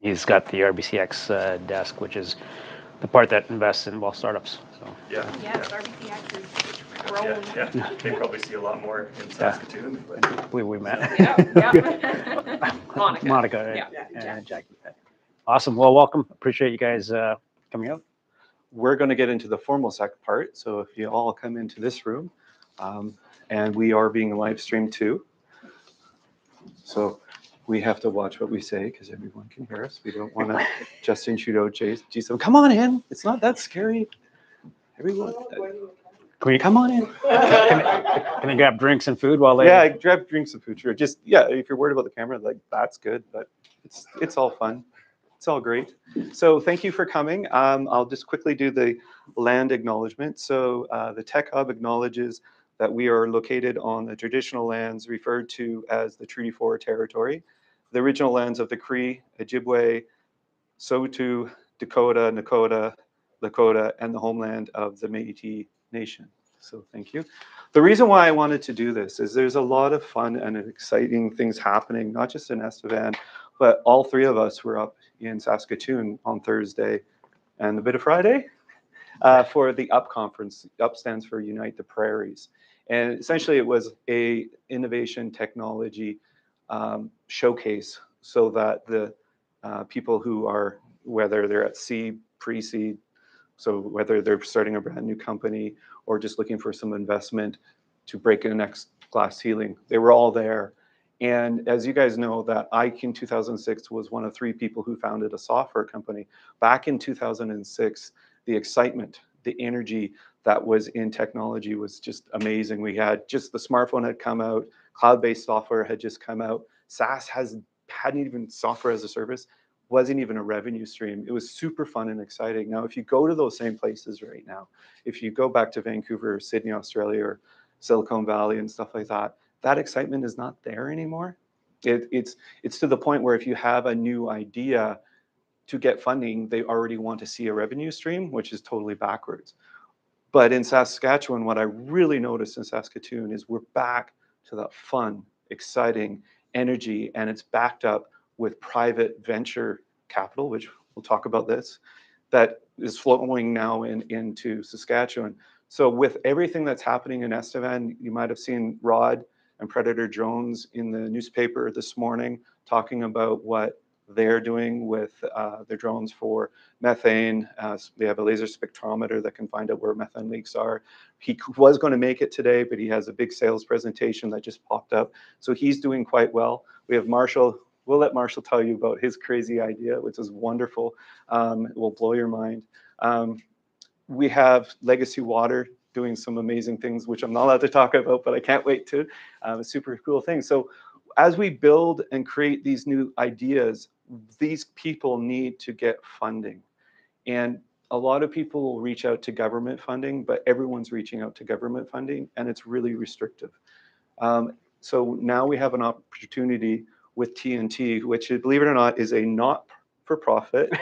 He's got the RBCX desk, which is the part that invests in startups. So Yeah. Yes, RBCX is Yeah, grown. yeah. They probably see a lot more in Saskatoon. But we met. Yeah. Monica Yeah. and Jackie. Awesome. Well, welcome. Appreciate you guys coming out. We're going to get into the formal part. So if you all come into this room, and we are being live streamed too. So we have to watch what we say because everyone can hear us. We don't want to Justin Trudeau, Jason. Come on in. It's not that scary. Everyone, come on in. Can they grab drinks and food while they? Yeah, grab drinks and food. Sure. Just if you're worried about the camera, like that's good, but it's all fun. It's all great. So thank you for coming. I'll just quickly do the land acknowledgement. So the Tech Hub acknowledges that we are located on the traditional lands referred to as the Treaty 4 territory, the original lands of the Cree, Ojibwe, Saulteaux, Dakota, Nakota, Lakota, and the homeland of the Métis Nation. So thank you. The reason why I wanted to do this is there's a lot of fun and exciting things happening, not just in Estevan, but all three of us were up in Saskatoon on Thursday and a bit of Friday for the UP conference. UP stands for Unite the Prairies. And essentially it was a innovation technology showcase so that the people who are, whether they're at seed, pre-seed, so whether they're starting a brand new company or just looking for some investment to break the next glass ceiling, they were all there. And as you guys know, that Ike in 2006 was one of 3 people who founded a software company. Back in 2006, the excitement, the energy that was in technology was just amazing. We had just the smartphone had come out, cloud-based software had just come out. SaaS hadn't even software as a service, wasn't even a revenue stream. It was super fun and exciting. Now, if you go to those same places right now, if you go back to Vancouver, Sydney, Australia, or Silicon Valley and stuff like that, that excitement is not there anymore. It's to the point where if you have a new idea to get funding, they already want to see a revenue stream, which is totally backwards. But in Saskatchewan, what I really noticed in Saskatoon is we're back to that fun, exciting energy, and it's backed up with private venture capital, which we'll talk about this, that is flowing now into Saskatchewan. So with everything that's happening in Estevan, you might have seen Rod and Predator Drones in the newspaper this morning talking about what they're doing with their drones for methane. They have a laser spectrometer that can find out where methane leaks are. He was going to make it today, but he has a big sales presentation that just popped up. So he's doing quite well. We have Marshall. We'll let Marshall tell you about his crazy idea, which is wonderful. It will blow your mind. We have Legacy Water doing some amazing things, which I'm not allowed to talk about, but I can't wait to. A super cool thing. So as we build and create these new ideas, these people need to get funding. And a lot of people will reach out to government funding, but everyone's reaching out to government funding, and it's really restrictive. So now we have an opportunity with TNT, which, believe it or not, is a not-for-profit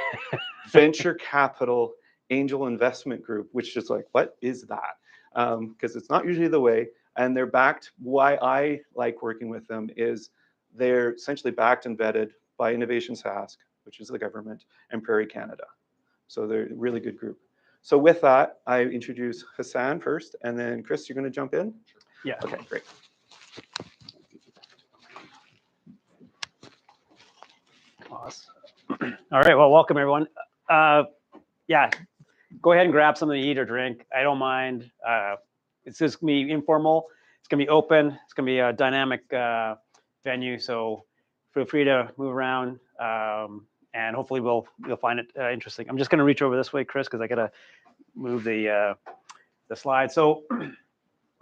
venture capital angel investment group, which is like, what is that? Because it's not usually the way. And they're backed. Why I like working with them is they're essentially backed and vetted by Innovation Sask, which is the government, and Prairie Canada. So they're a really good group. So with that, I introduce Hassan first, and then Chris, you're going to jump in? Yeah. Okay, great. Awesome. All right. Well, welcome everyone. Yeah, go ahead and grab something to eat or drink. I don't mind. It's just gonna be informal. It's gonna be open. It's gonna be a dynamic venue. So feel free to move around, and hopefully you'll find it interesting. I'm just gonna reach over this way, Chris, because I gotta move the slide. So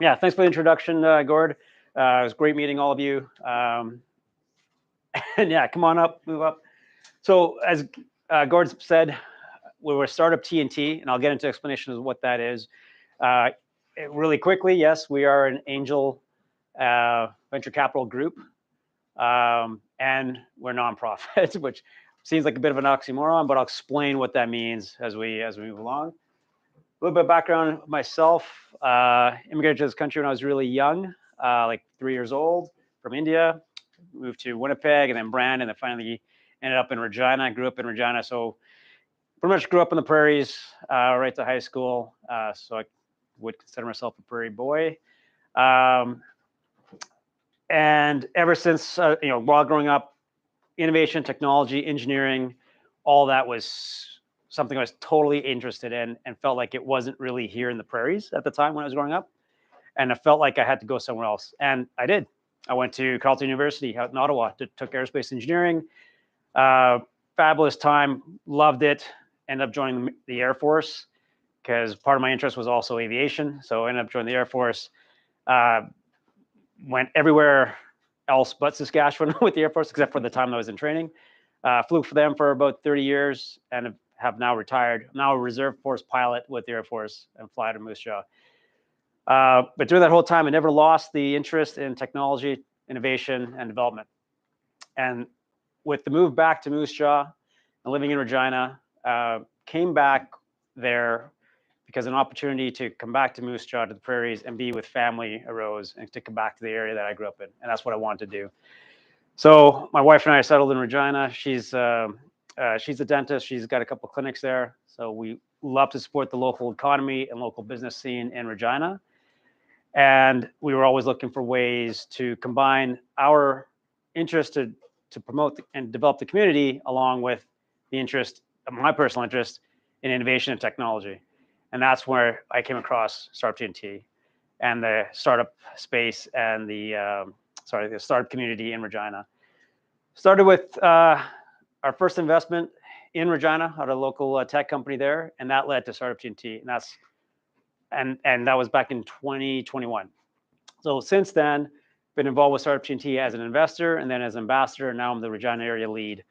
yeah, thanks for the introduction, Gord. It was great meeting all of you. And yeah, come on up, move up. So as Gord said, we're a startup TNT, and I'll get into explanation of what that is. Really quickly, yes, we are an angel venture capital group, and we're nonprofit, which seems like a bit of an oxymoron, but I'll explain what that means as we move along. A little bit of background myself. Immigrated to this country when I was really young, like 3 years old, from India. Moved to Winnipeg and then Brandon, and then finally ended up in Regina. I grew up in Regina, so pretty much grew up in the prairies right to high school. So I would consider myself a prairie boy. And ever since, while growing up, innovation, technology, engineering, all that was something I was totally interested in and felt like it wasn't really here in the prairies at the time when I was growing up. And I felt like I had to go somewhere else. And I did. I went to Carleton University out in Ottawa, took aerospace engineering. Fabulous time, loved it. Ended up joining the Air Force because part of my interest was also aviation. So I ended up joining the Air Force. Went everywhere else but Saskatchewan with the Air Force, except for the time I was in training. Flew for them for about 30 years and have now retired. I'm now a reserve force pilot with the Air Force and fly to Moose Jaw. But during that whole time, I never lost the interest in technology, innovation, and development. And with the move back to Moose Jaw and living in Regina, came back there because an opportunity to come back to Moose Jaw, to the prairies, and be with family arose, and to come back to the area that I grew up in. And that's what I wanted to do. So my wife and I settled in Regina. She's a dentist. She's got a couple of clinics there. So we love to support the local economy and local business scene in Regina. And we were always looking for ways to combine our interest to promote and develop the community along with the interest, my personal interest in innovation and technology. And that's where I came across Startup TNT and the startup space and the startup community in Regina. Started with our first investment in Regina at a local tech company there, and that led to Startup TNT, and that was back in 2021. So since then, been involved with Startup TNT as an investor and then as ambassador. And now I'm the Regina area lead.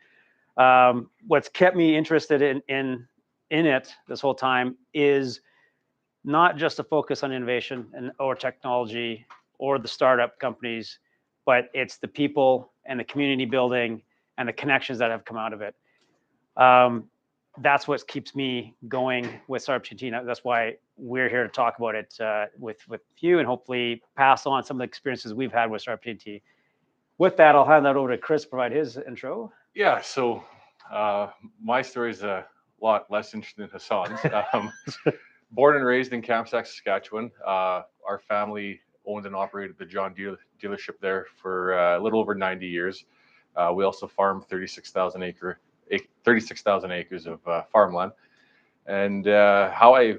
What's kept me interested in it this whole time is not just a focus on innovation or technology or the startup companies, but it's the people and the community building and the connections that have come out of it. That's what keeps me going with Startup TNT. That's why we're here to talk about it with you and hopefully pass on some of the experiences we've had with Startup TNT. With that, I'll hand that over to Chris to provide his intro. Yeah, so my story is a lot less interesting than Hassan's. Born and raised in Kamsack, Saskatchewan. Our family owned and operated the John Deere dealership there for a little over 90 years. We also farmed 36,000 acres of farmland. And how I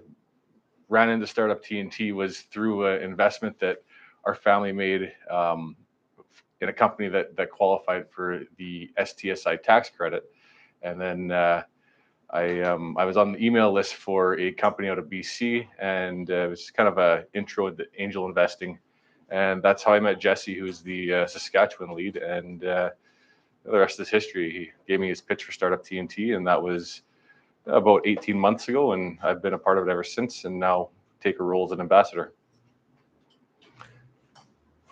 ran into Startup TNT was through an investment that our family made in a company that qualified for the STSI tax credit. And then I was on the email list for a company out of BC, and it was kind of an intro to angel investing. And that's how I met Jesse, who's the Saskatchewan lead. And the rest is history. He gave me his pitch for Startup TNT, and that was about 18 months ago. And I've been a part of it ever since, and now take a role as an ambassador.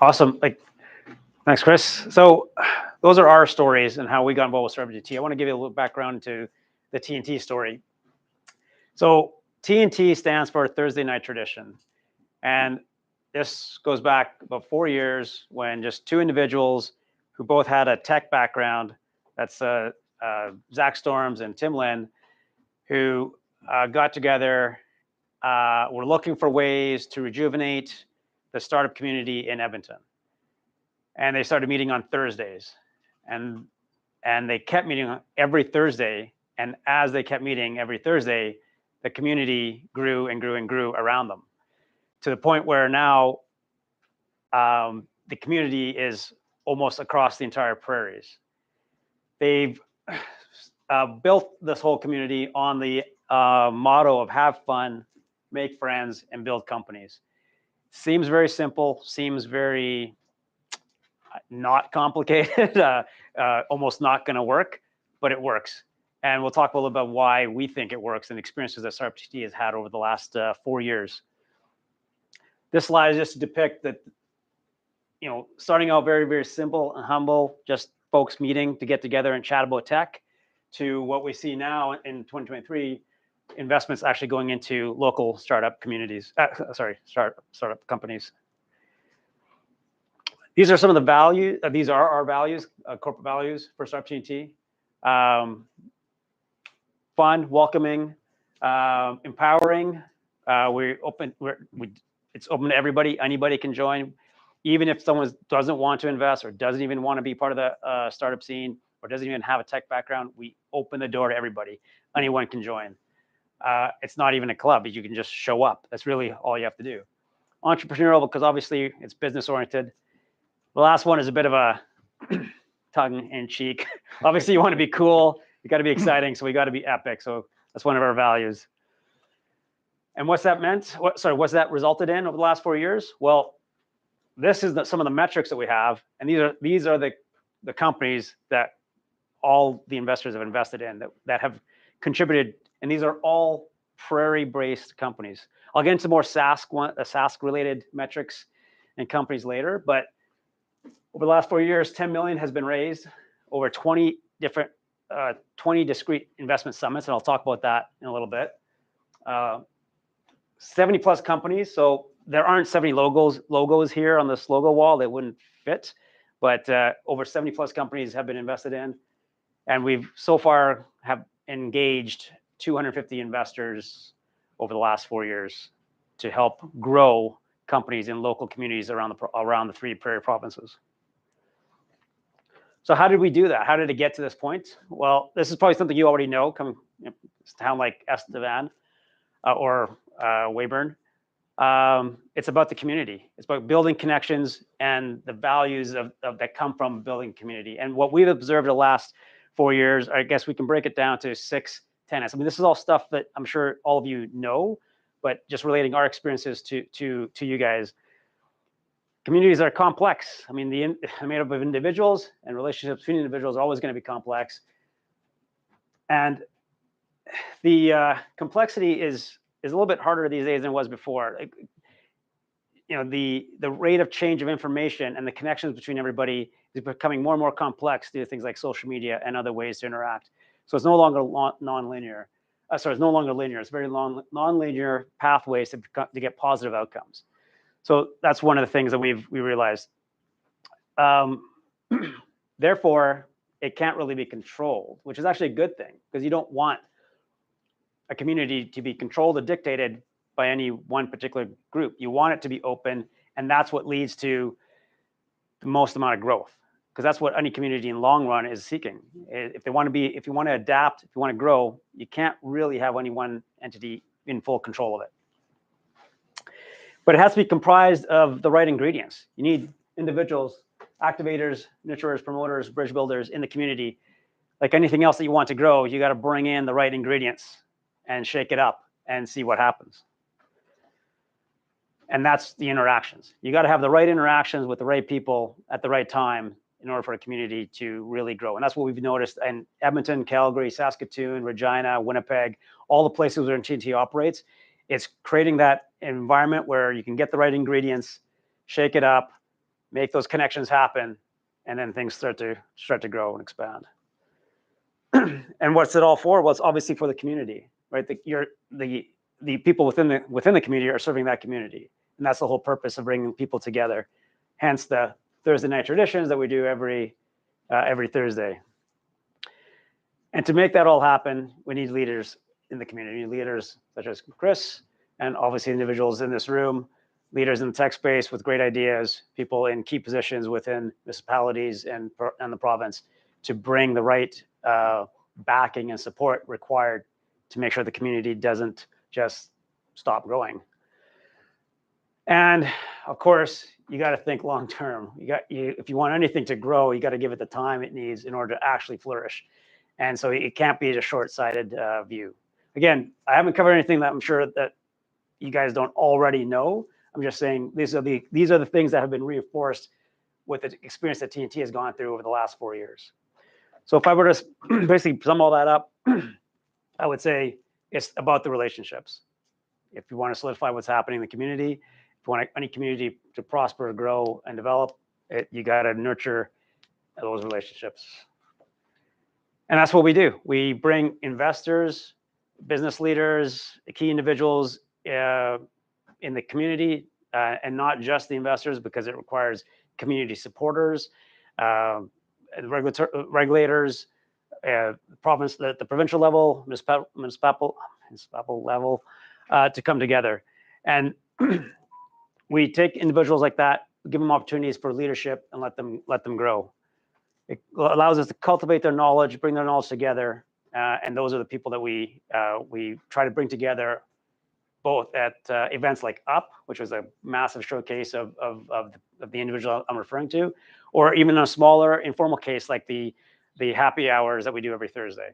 Awesome. Thanks, Chris. So those are our stories and how we got involved with Startup TNT. I want to give you a little background to the TNT story. So TNT stands for Thursday Night Tradition. And this goes back about 4 years when just two individuals who both had a tech background, that's Zach Storms and Tim Lin, who got together, were looking for ways to rejuvenate the startup community in Edmonton. And they started meeting on Thursdays. And they kept meeting every Thursday. And as they kept meeting every Thursday, the community grew and grew and grew around them to the point where now the community is almost across the entire prairies. They've built this whole community on the motto of have fun, make friends, and build companies. Seems very simple, seems very not complicated, almost not going to work, but it works. And we'll talk a little about why we think it works and experiences that Startup TNT has had over the last 4 years. This slide is just to depict that, starting out very, very simple and humble, just folks meeting to get together and chat about tech, to what we see now in 2023, investments actually going into local startup communities, startup companies. These are some of the values. These are our values, corporate values for Startup TNT. Fun, welcoming, empowering. It's open to everybody. Anybody can join, even if someone doesn't want to invest or doesn't even want to be part of the startup scene or doesn't even have a tech background. We open the door to everybody. Anyone can join. It's not even a club. You can just show up. That's really all you have to do. Entrepreneurial, because obviously it's business oriented. The last one is a bit of a tongue in cheek. Obviously you want to be cool. You got to be exciting. So we got to be epic. So that's one of our values. And what's that meant? What's that resulted in over the last 4 years? Well, this is some of the metrics that we have. And these are the companies that all the investors have invested in that have contributed. And these are all prairie-based companies. I'll get into more SaaS-related metrics and companies later. But over the last 4 years, 10 million has been raised over 20 discrete investment summits. And I'll talk about that in a little bit. 70 plus companies. So there aren't 70 logos here on this logo wall that wouldn't fit, but over 70 plus companies have been invested in. And we've so far have engaged 250 investors over the last 4 years to help grow companies in local communities around the 3 prairie provinces. So how did we do that? How did it get to this point? Well, this is probably something you already know, coming a town like Estevan or Weyburn. It's about the community. It's about building connections and the values that come from building community. And what we've observed the last 4 years, I guess we can break it down to 6 tenets. I mean, this is all stuff that I'm sure all of you know, but just relating our experiences to you guys. Communities are complex. I mean, they're made up of individuals, and relationships between individuals are always going to be complex. And the complexity is a little bit harder these days than it was before. The rate of change of information and the connections between everybody is becoming more and more complex due to things like social media and other ways to interact. So it's no longer non-linear. It's no longer linear. It's very non-linear pathways to get positive outcomes. So that's one of the things that we realized. Therefore, it can't really be controlled, which is actually a good thing, because you don't want a community to be controlled or dictated by any one particular group. You want it to be open, and that's what leads to the most amount of growth, because that's what any community in long run is seeking. If you want to adapt, if you want to grow, you can't really have any one entity in full control of it. But it has to be comprised of the right ingredients. You need individuals, activators, nurturers, promoters, bridge builders in the community. Like anything else that you want to grow, you got to bring in the right ingredients and shake it up and see what happens. And that's the interactions. You got to have the right interactions with the right people at the right time in order for a community to really grow. And that's what we've noticed in Edmonton, Calgary, Saskatoon, Regina, Winnipeg, all the places where TNT operates. It's creating that environment where you can get the right ingredients, shake it up, make those connections happen, and then things start to grow and expand. And what's it all for? Well, it's obviously for the community, right? The people within the community are serving that community, and that's the whole purpose of bringing people together. Hence the Thursday night traditions that we do every Thursday. And to make that all happen, we need leaders in the community, leaders such as Chris, and obviously individuals in this room, leaders in the tech space with great ideas, people in key positions within municipalities and the province to bring the right backing and support required to make sure the community doesn't just stop growing. And of course, you got to think long term. If you want anything to grow, you got to give it the time it needs in order to actually flourish. And so it can't be a short-sighted view. Again, I haven't covered anything that I'm sure that you guys don't already know. I'm just saying these are the things that have been reinforced with the experience that TNT has gone through over the last 4 years. So if I were to basically sum all that up, I would say it's about the relationships. If you want to solidify what's happening in the community, if you want any community to prosper, grow, and develop, you got to nurture those relationships. And that's what we do. We bring investors, business leaders, key individuals in the community, and not just the investors, because it requires community supporters, regulators, province, the provincial level, municipal level, to come together. And we take individuals like that, give them opportunities for leadership, and let them grow. It allows us to cultivate their knowledge, bring their knowledge together, and those are the people that we try to bring together, both at events like UP, which was a massive showcase of the individual I'm referring to, or even a smaller informal case like the happy hours that we do every Thursday.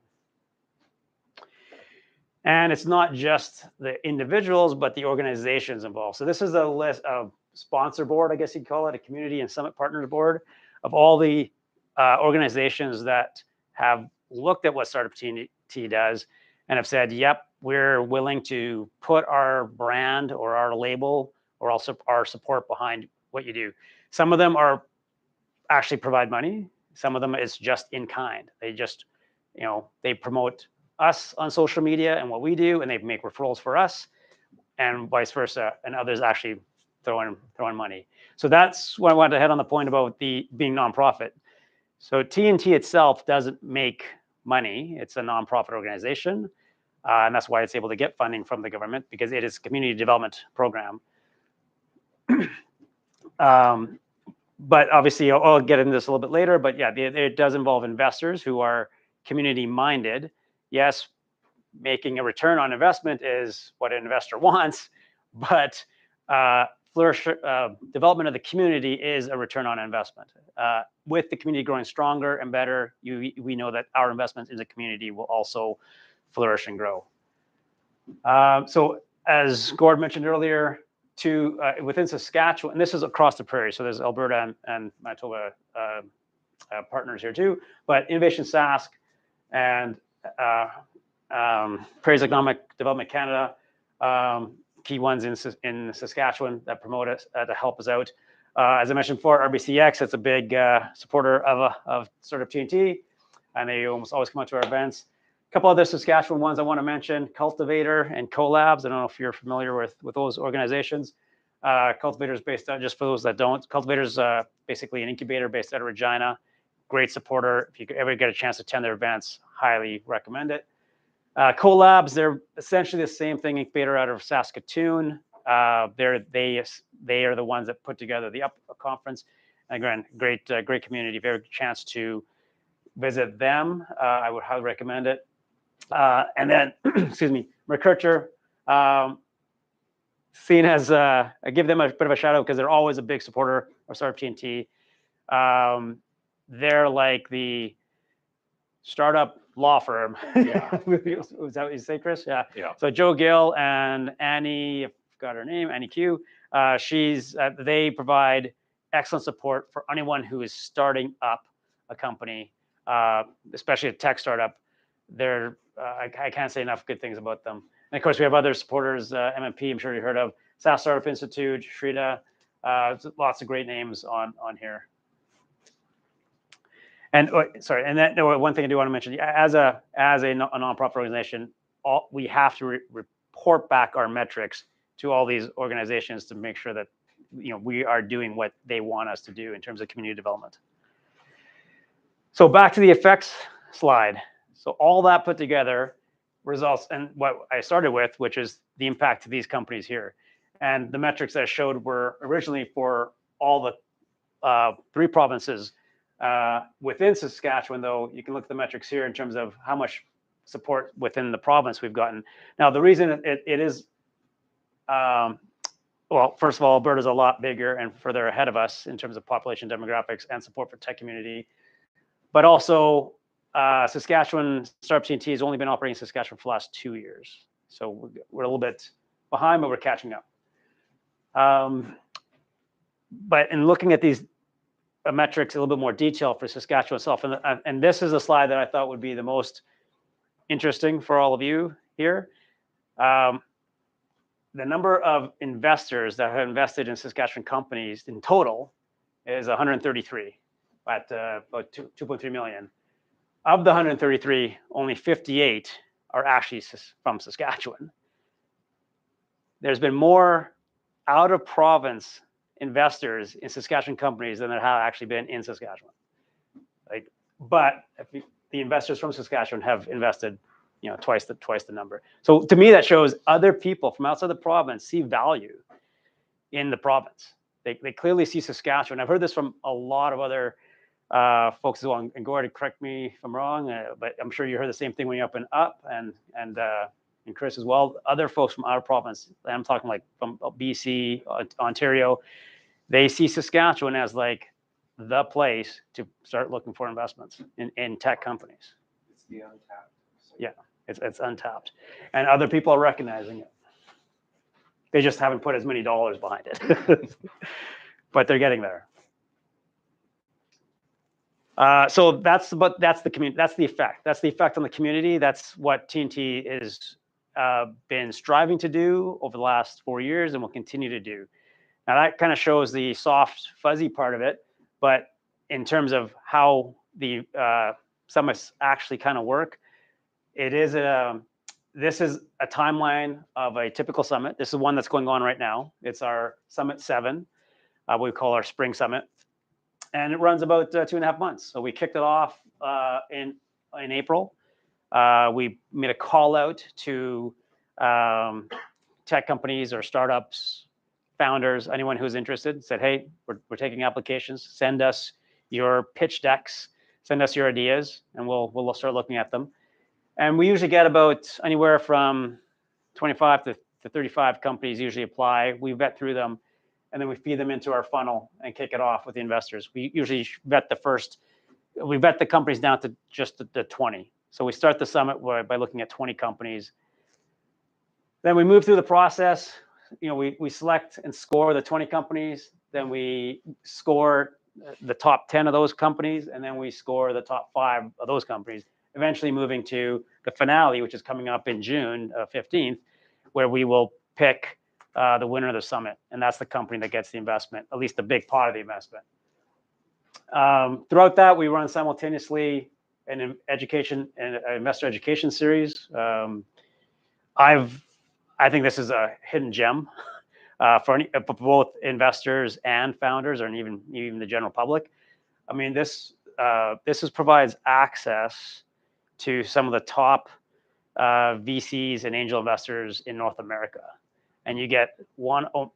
And it's not just the individuals, but the organizations involved. So this is a list of sponsor board, I guess you'd call it, a community and summit partners board of all the organizations that have looked at what Startup TNT does and have said, yep, we're willing to put our brand or our label or also our support behind what you do. Some of them are actually provide money. Some of them is just in kind. They just, they promote us on social media and what we do, and they make referrals for us, and vice versa. And others actually throw in money. So that's what I wanted to head on the point about the being nonprofit. So TNT itself doesn't make money. It's a nonprofit organization, and that's why it's able to get funding from the government, because it is a community development program. But obviously, I'll get into this a little bit later. But yeah, it does involve investors who are community minded. Yes, making a return on investment is what an investor wants, but development of the community is a return on investment. With the community growing stronger and better, we know that our investments in the community will also flourish and grow. So as Gord mentioned earlier, within Saskatchewan, and this is across the prairie, so there's Alberta and Manitoba partners here too, but Innovation Sask and Prairies Economic Development Canada, key ones in Saskatchewan that promote us, to help us out. As I mentioned before, RBCX, that's a big supporter of Startup TNT, and they almost always come out to our events. A couple other Saskatchewan ones I want to mention: Cultivator and Collabs. I don't know if you're familiar with those organizations. Cultivator is based out, just for those that don't, Cultivator is basically an incubator based out of Regina. Great supporter. If you ever get a chance to attend their events, highly recommend it. Collabs, they're essentially the same thing, incubator out of Saskatoon. They are the ones that put together the UP conference. And again, great community. If you have a chance to visit them, I would highly recommend it. And then, excuse me, McCurcher, seen as, I give them a bit of a shout out because they're always a big supporter of Startup TNT. They're like the startup law firm. Yeah. Was that what you say, Chris? Yeah. Yeah. So Joe Gill and Annie, I forgot her name, Annie Q. They provide excellent support for anyone who is starting up a company, especially a tech startup. I can't say enough good things about them. And of course, we have other supporters, MMP, I'm sure you heard of, SaaS Startup Institute, Shrita, lots of great names on here. And sorry, and then one thing I do want to mention, as a nonprofit organization, we have to report back our metrics to all these organizations to make sure that we are doing what they want us to do in terms of community development. So back to the effects slide. So all that put together results in what I started with, which is the impact to these companies here. And the metrics that I showed were originally for all the 3 provinces. Within Saskatchewan, though, you can look at the metrics here in terms of how much support within the province we've gotten. Now, the reason it is, well, first of all, Alberta's a lot bigger and further ahead of us in terms of population demographics and support for tech community. But also, Saskatchewan, Startup TNT has only been operating in Saskatchewan for the last 2 years. So we're a little bit behind, but we're catching up. But in looking at these metrics in a little bit more detail for Saskatchewan itself, and this is a slide that I thought would be the most interesting for all of you here. The number of investors that have invested in Saskatchewan companies in total is 133 at about 2.3 million. Of the 133, only 58 are actually from Saskatchewan. There's been more out of province investors in Saskatchewan companies than there have actually been in Saskatchewan. But the investors from Saskatchewan have invested, twice the number. So to me, that shows other people from outside the province see value in the province. They clearly see Saskatchewan. I've heard this from a lot of other folks as well. And Gordon, correct me if I'm wrong, but I'm sure you heard the same thing when you're up and Chris as well. Other folks from our province, I'm talking like from BC, Ontario, they see Saskatchewan as like the place to start looking for investments in tech companies. It's the untapped. Yeah, it's untapped, and other people are recognizing it. They just haven't put as many dollars behind it, but they're getting there. So that's the community. That's the effect. That's the effect on the community. That's what TNT is been striving to do over the last 4 years, and will continue to do. Now that kind of shows the soft, fuzzy part of it, but in terms of how the summits actually kind of work, it is this is a timeline of a typical summit. This is one that's going on right now. It's our Summit 7, what we call our Spring Summit, and it runs about 2.5 months. So we kicked it off in April. We made a call out to tech companies or startups, founders, anyone who's interested. Said, hey, we're taking applications. Send us your pitch decks. Send us your ideas, and we'll start looking at them. And we usually get about anywhere from 25 to 35 companies usually apply. We vet through them, and then we feed them into our funnel and kick it off with the investors. We usually vet the companies down to just the 20. So we start the summit by looking at 20 companies. Then we move through the process. We select and score the 20 companies. Then we score the top 10 of those companies, and then we score the top 5 of those companies, eventually moving to the finale, which is coming up in June 15th, where we will pick the winner of the summit. And that's the company that gets the investment, at least a big part of the investment. Throughout that, we run simultaneously an investor education series. I think this is a hidden gem for both investors and founders, and even the general public. I mean, this provides access to some of the top VCs and angel investors in North America, and you get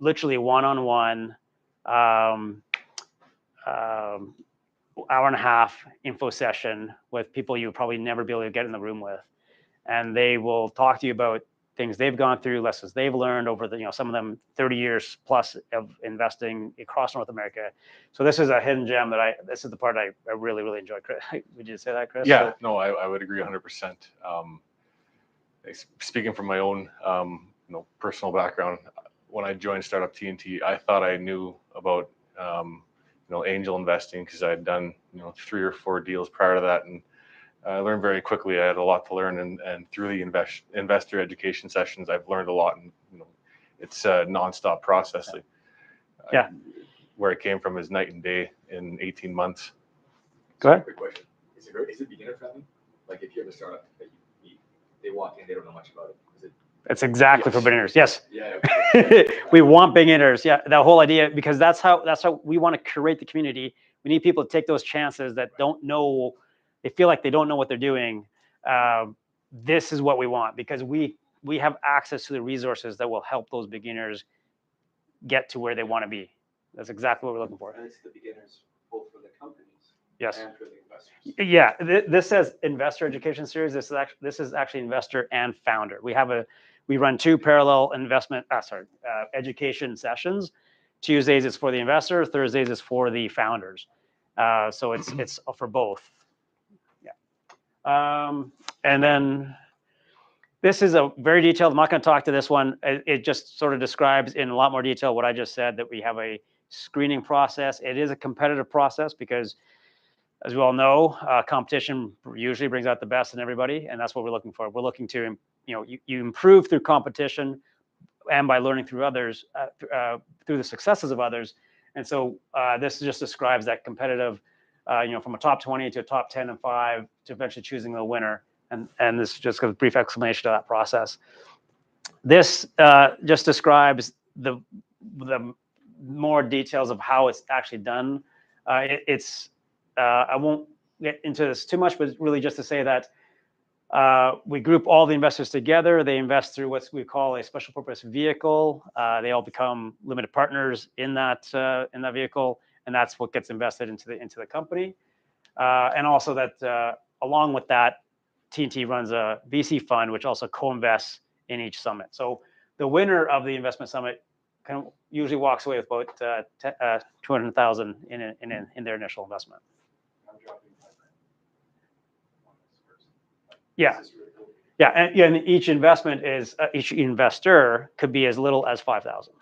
literally one-on-one hour and a half info session with people you would probably never be able to get in the room with, and they will talk to you about things they've gone through, lessons they've learned over some of them 30 years plus of investing across North America. So this is a hidden gem this is the part I really, really enjoy. Chris, would you say that, Chris? Yeah, no, I would agree 100%. Speaking from my own, personal background, when I joined Startup TNT, I thought I knew about, angel investing because I had done, 3 or 4 deals prior to that, and I learned very quickly. I had a lot to learn, and through the investor education sessions, I've learned a lot. And it's a nonstop process. Yeah. Where it came from is night and day in 18 months. Go ahead. Quick question: Is it beginner friendly? Like if you have a startup that they walk in, they don't know much about it. It's exactly for beginners. Yes. Yeah. We want beginners. Yeah. The whole idea, because that's how we want to curate the community. We need people to take those chances that don't know. They feel like they don't know what they're doing. This is what we want, because we have access to the resources that will help those beginners get to where they want to be. That's exactly what we're looking for. And it's the beginners, both for the companies Yes. and for the investors. Yeah, this says investor education series. This is actually investor and founder. We run 2 parallel education sessions. Tuesdays is for the investor. Thursdays is for the founders. So it's for both. Yeah. And then this is a very detailed. I'm not going to talk to this one. It just sort of describes in a lot more detail what I just said, that we have a screening process. It is a competitive process because, as we all know, competition usually brings out the best in everybody, and that's what we're looking for. We're looking to, you improve through competition and by learning through others, through the successes of others. And so this just describes that competitive, from a top 20 to a top 10 and 5 to eventually choosing the winner. And this just gives a brief explanation of that process. This just describes the more details of how it's actually done. I won't get into this too much, but really just to say that we group all the investors together. They invest through what we call a special purpose vehicle. They all become limited partners in that vehicle, and that's what gets invested into the company. And also that along with that, TNT runs a VC fund, which also co-invests in each summit. So the winner of the investment summit usually walks away with about $200,000 in their initial investment. Yeah. Yeah, and each investment is each investor could be as little as 5,000.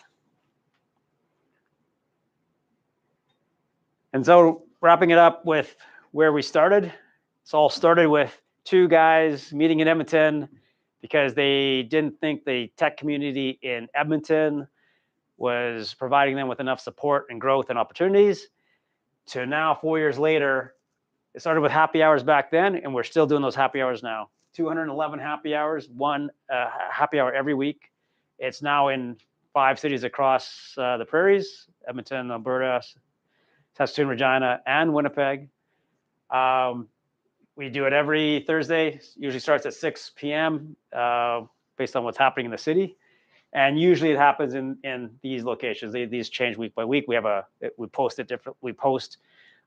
And so wrapping it up with where we started, it's all started with two guys meeting in Edmonton because they didn't think the tech community in Edmonton was providing them with enough support and growth and opportunities. To now, 4 years later, it started with happy hours back then, and we're still doing those happy hours now. 211 happy hours, one happy hour every week. It's now in 5 cities across the prairies: Edmonton, Alberta, Saskatoon, Regina, and Winnipeg. We do it every Thursday. Usually starts at 6 p.m. Based on what's happening in the city, and usually it happens in these locations. These change week by week. We post it different. We post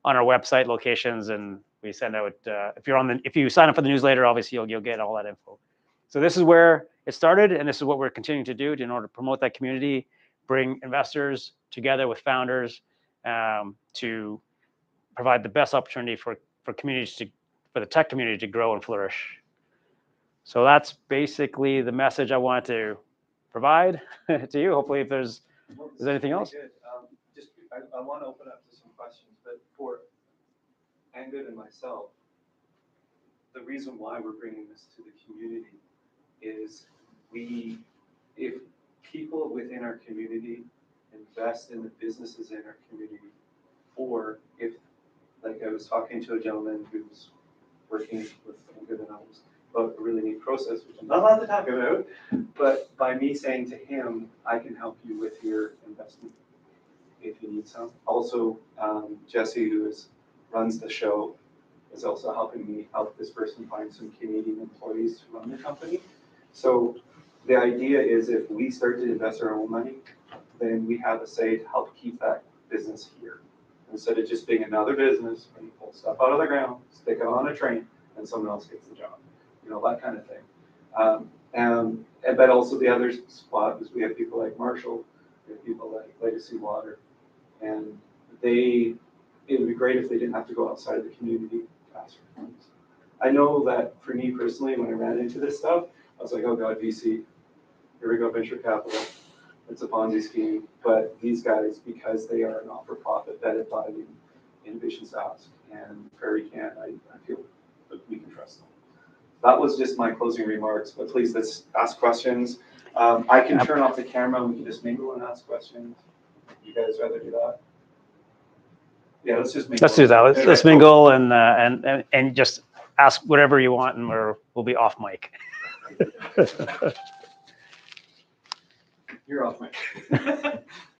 on our website locations, and we send out. If you sign up for the newsletter, obviously you'll get all that info. So this is where it started, and this is what we're continuing to do in order to promote that community, bring investors together with founders to provide the best opportunity for the tech community to grow and flourish. So that's basically the message I wanted to provide to you. Hopefully, if there's anything else. I want to open up to some questions, but for Angud and myself, the reason why we're bringing this to the community is if people within our community invest in the businesses in our community, or if, like I was talking to a gentleman who's working with Angud and others about a really neat process, which I'm not allowed to talk about, but by me saying to him, I can help you with your investment if you need some. Also, Jesse, who runs the show, is also helping me help this person find some Canadian employees to run the company. So the idea is if we start to invest our own money, then we have a say to help keep that business here. Instead of just being another business where you pull stuff out of the ground, stick it on a train, and someone else gets the job. That kind of thing. But also the other spot is we have people like Marshall, we have people like Legacy Water, and it would be great if they didn't have to go outside of the community to ask for funds. I know that for me personally, when I ran into this stuff, I was like, oh God, VC, here we go, venture capital. It's a Ponzi scheme. But these guys, because they are a not-for-profit vetted by the Innovation South and Prairie Can, I feel that we can trust them. That was just my closing remarks, but please let's ask questions. I can turn off the camera and we can just mingle and ask questions. You guys rather do that? Yeah, let's just mingle. Let's do that. Let's mingle and just ask whatever you want, and we'll be off mic. You're off mic.